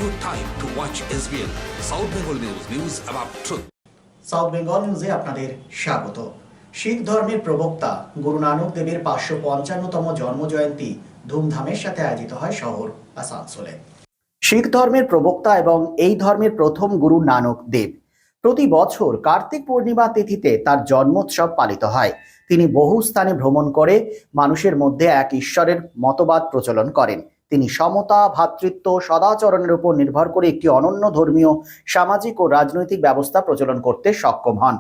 your time to watch SBL South Bengal News, news about truth. South Bengal নিউজে আপনাদের স্বাগত। শিখ ধর্মের প্রবক্তা গুরু নানক দেবের 555তম জন্মজয়ন্তী ধুমধামের সাথে আয়োজিত হয় শহর আসানসোলে। শিখ ধর্মের প্রবক্তা এবং এই ধর্মের প্রথম গুরু নানক দেব প্রতি বছর কার্তিক পূর্ণিমা তিথিতে তার জন্মোৎসব পালিত হয়। তিনি বহু স্থানে ভ্রমণ করে মানুষের মধ্যে এক ঈশ্বরের মতবাদ প্রচলন করেন। তিনি সমতা, ভ্রাতৃত্ব, সদাচরণের উপর নির্ভর করে একটি অনন্য ধর্মীয়, সামাজিক ও রাজনৈতিক ব্যবস্থা প্রচলন করতে সক্ষম হন।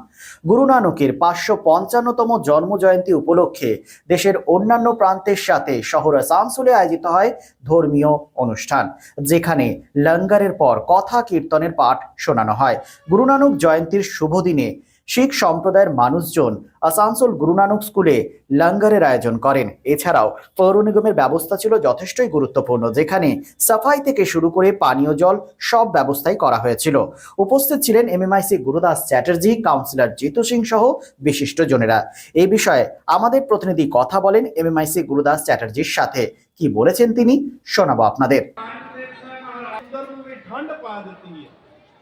গুরু নানকের 555তম জন্মজয়ন্তী উপলক্ষে দেশের অন্যান্য প্রান্তের সাথে শহর আসানসোলে আয়োজিত হয় ধর্মীয় অনুষ্ঠান, যেখানে লঙ্গরের পর কথা কীর্তনের পাঠ শোনানো হয়। গুরু নানক জয়ন্তীর শুভ দিনে শিখ সম্প্রদায়ের মানুষজন আসানসোল গুরু নানক স্কুলে লঙ্গরের আয়োজন করেন। এছাড়াও পৌর নিগমের ব্যবস্থা ছিল যথেষ্টই গুরুত্বপূর্ণ, যেখানে সাফাই থেকে শুরু করে পানীয় জল সব ব্যবস্থাই করা হয়েছিল। উপস্থিত ছিলেন এমএমআইসি গুরুদাস চ্যাটার্জি, কাউন্সিলর জিতু সিং সহ বিশিষ্টজনেরা। এই বিষয়ে আমাদের প্রতিনিধি কথা বলেন এমএমআইসি গুরুদাস চ্যাটার্জির সাথে। কি বলেছেন তিনি শোনাবো আপনাদের।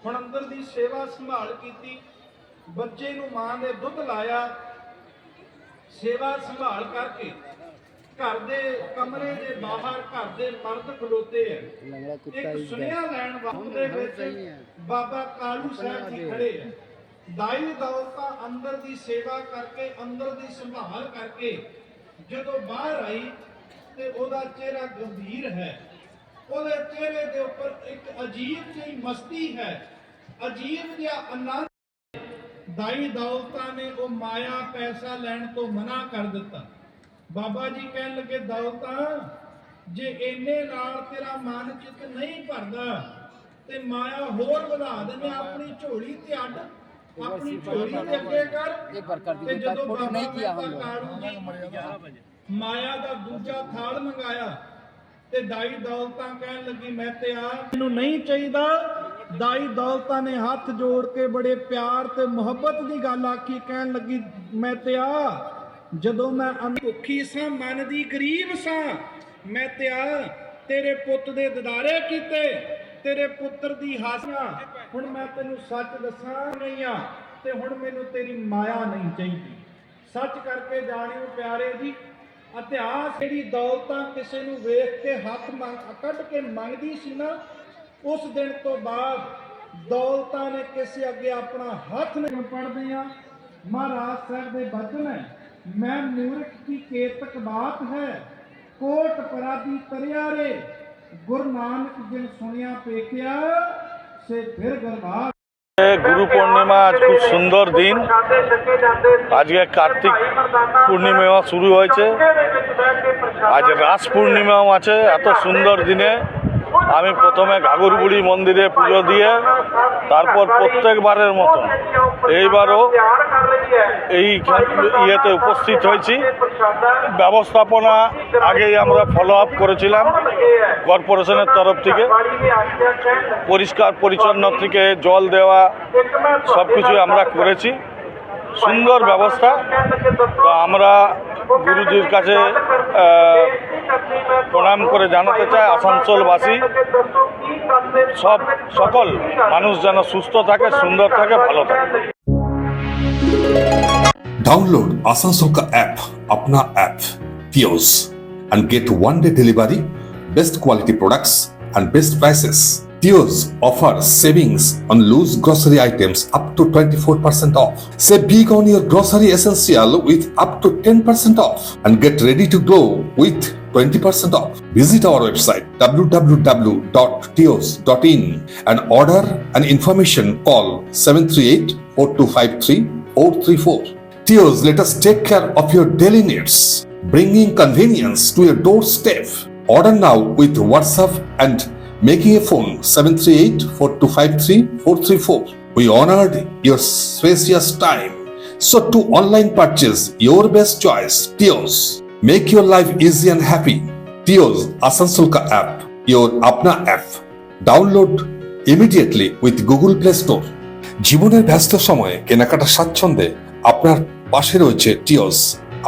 ਹੁਣ ਅੰਦਰ ਦੀ ਸੇਵਾ ਸੰਭਾਲ ਕੀਤੀ, ਬੱਚੇ ਨੂੰ ਮਾਂ ਦੇ ਦੁੱਧ ਲਾਇਆ, ਸੇਵਾ ਸੰਭਾਲ ਕਰਕੇ ਘਰ ਦੇ ਕਮਰੇ ਦੇ ਬਾਹਰ ਘਰ ਦੇ ਮਰਦ ਖਲੋਤੇ ਹੈ। ਇੱਕ ਸੁਨੇਹਾ ਲੈਣ ਵਾਸਤੇ ਵਿੱਚ ਬਾਬਾ ਕਾਲੂ ਸਾਹਿਬ ਜੀ ਖੜੇ ਹੈ। ਦਾਈ ਦੌਲਤਾਂ ਅੰਦਰ ਦੀ ਸੇਵਾ ਕਰਕੇ, ਅੰਦਰ ਦੀ ਸੰਭਾਲ ਕਰਕੇ ਜਦੋਂ ਬਾਹਰ ਆਈ ਤੇ ਉਹਦਾ ਚਿਹਰਾ ਗੰਭੀਰ ਹੈ। ਉਹਦੇ ਚਿਹਰੇ ਦੇ ਉੱਪਰ ਇੱਕ ਅਜੀਬ ਜਿਹੀ ਮਸਤੀ ਹੈ, ਅਜੀਬ ਜਿਹਾ ਆਨੰਦ। ਦਾਈ ਦੌਲਤਾਂ ਨੇ ਉਹ ਮਾਇਆ ਪੈਸਾ ਲੈਣ ਤੋਂ ਮਨਾ ਕਰ ਦਿੱਤਾ। ਬਾਬਾ ਜੀ ਕਹਿਣ ਲੱਗੇ, ਦੌਲਤਾਂ ਜੇ ਇੰਨੇ ਨਾਲ ਤੇਰਾ ਮਨ ਚਿੱਤ ਨਹੀਂ ਭਰਦਾ ਤੇ ਮਾਇਆ ਹੋਰ ਵਧਾ ਦਿੰਦੇ, ਆਪਣੀ ਝੋਲੀ ਤੇ ਅੱਡ, ਆਪਣੀ ਝੋਲੀ ਤੇ ਅੱਗੇ ਕਰ। ਤੇ ਜਦੋਂ ਬਾਬਾ ਨੇ ਕਾਲੂ ਜੀ ਮਾਇਆ ਦਾ ਦੂਜਾ ਥਾਲ ਮੰਗਾਇਆ ਤੇ ਦਾਈ ਦੌਲਤਾਂ ਕਹਿਣ ਲੱਗੀ, ਮੈਂ ਤੇ ਆ ਮੈਨੂੰ ਨਹੀਂ ਚਾਹੀਦਾ। ਦਾਈ ਦੌਲਤਾਂ ਨੇ ਹੱਥ ਜੋੜ ਕੇ ਬੜੇ ਪਿਆਰ ਤੇ ਮੁਹੱਬਤ ਦੀ ਗੱਲ ਆਖੀ, ਕਹਿਣ ਲੱਗੀ, ਮੈਂ ਤੇ ਆ ਜਦੋਂ ਮੈਂ ਭੁੱਖੀ ਸਾਂ, ਮਨ ਦੀ ਗਰੀਬ ਸਾਂ, ਮੈਂ ਤੇ ਆ ਤੇਰੇ ਪੁੱਤ ਦੇ ਦਿਦਾਰੇ ਕੀਤੇ, ਤੇਰੇ ਪੁੱਤਰ ਦੀ ਹਾਸੀਆਂ। ਹੁਣ ਮੈਂ ਤੈਨੂੰ ਸੱਚ ਦੱਸਾਂ ਨਹੀਂ ਆ ਤੇ ਹੁਣ ਮੈਨੂੰ ਤੇਰੀ ਮਾਇਆ ਨਹੀਂ ਚਾਹੀਦੀ। ਸੱਚ ਕਰਕੇ ਜਾਣਿਓ ਪਿਆਰੇ ਜੀ, ਇਤਿਹਾਸ ਜਿਹੜੀ ਦੌਲਤਾਂ ਕਿਸੇ ਨੂੰ ਵੇਖ ਕੇ ਹੱਥ ਕੱਢ ਕੇ ਮੰਗਦੀ ਸੀ ਨਾ, ਉਸ ਦਿਨ ਤੋਂ ਬਾਅਦ ਦੌਲਤਾਂ ਨੇ ਕਿਸੇ ਅੱਗੇ ਆਪਣਾ ਹੱਥ ਨਹੀਂ। ਪੜ੍ਹਦੇ ਆ ਮਹਾਰਾਜ ਸਾਹਿਬ ਦੇ ਬਚਨ ਹੈ, ਮੈਂ ਮੂਰਖ ਕੀ ਕੇਤਕ ਬਾਤ ਹੈ, ਕੋਟ ਪਰਾਦੀ ਤਰਿਆਰੇ, ਗੁਰੂ ਨਾਨਕ ਜਿਨ ਸੁਣਿਆ ਪੇਖਿਆ ਸੇ ਫਿਰ ਗਰਭਾ। गुरु पूर्णिमा आज खूब सुंदर दिन। आज के कार्तिक पूर्णिमा शुरू হয়েছে, आज रास पूर्णिमाও আছে। এত সুন্দর দিনে আমি প্রথমে ঘাগরবুড়ি মন্দিরে পুজো দিয়ে তারপর প্রত্যেকবারের মতন এইবারও এই ইয়েতে উপস্থিত হয়েছি। ব্যবস্থাপনা আগেই আমরা ফলো আপ করেছিলাম কর্পোরেশনের তরফ থেকে, পরিষ্কার পরিচ্ছন্ন থেকে জল দেওয়া সব কিছু আমরা করেছি, সুন্দর ব্যবস্থা। তো আমরা গুরুজির কাছে প্রণাম করে জানাতে চাই আসানসোলবাসী সকল মানুষ যেন সুস্থ থাকে, সুন্দর থাকে, ভালো থাকে। डाउनलोड आसानसोल का ऐप, अपना app Tios, and get one day delivery, best quality products and best prices. Tios offers savings on loose grocery items up to 24% off. Save big on your grocery essential with up to 10% off and get ready to glow with 20% off. Visit our website www.tios.in and order an information. Call 738-4253-434. Tios, let us take care of your daily needs, bringing convenience to your doorstep. Order now with WhatsApp and making a phone 738-4253-434. We honored your spacious time. So to online purchase, your best choice, Tios. Make your life easy and happy. Tios Asansol ka app, your apna app. Download immediately with Google Play Store. জীবনের ব্যস্ত সময়ে কেনাকাটা স্বাচ্ছন্দ্যে আপনার পাশে রয়েছে টিওস,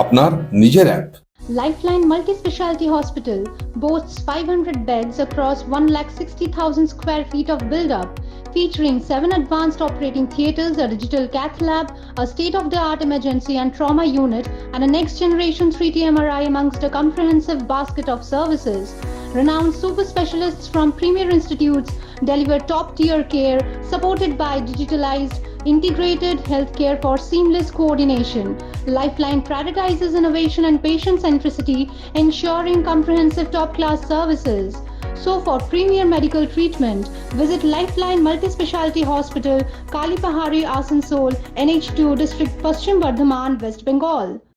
আপনার নিজের app. Lifeline Multi-Specialty Hospital boasts 500 beds across 160,000 square feet of build-up, featuring 7 advanced operating theatres, a digital cath lab, a state-of-the-art emergency and trauma unit, and a next-generation 3T MRI amongst a comprehensive basket of services. Renowned super specialists from premier institutes deliver top-tier care, supported by digitalized, integrated healthcare for seamless coordination. Lifeline prioritizes innovation and patient centricity, ensuring comprehensive top-class services. So for premier medical treatment, visit Lifeline Multi-Specialty Hospital, Kali Pahari, Asansol, NH2 District, Paschim Bardhaman, West Bengal.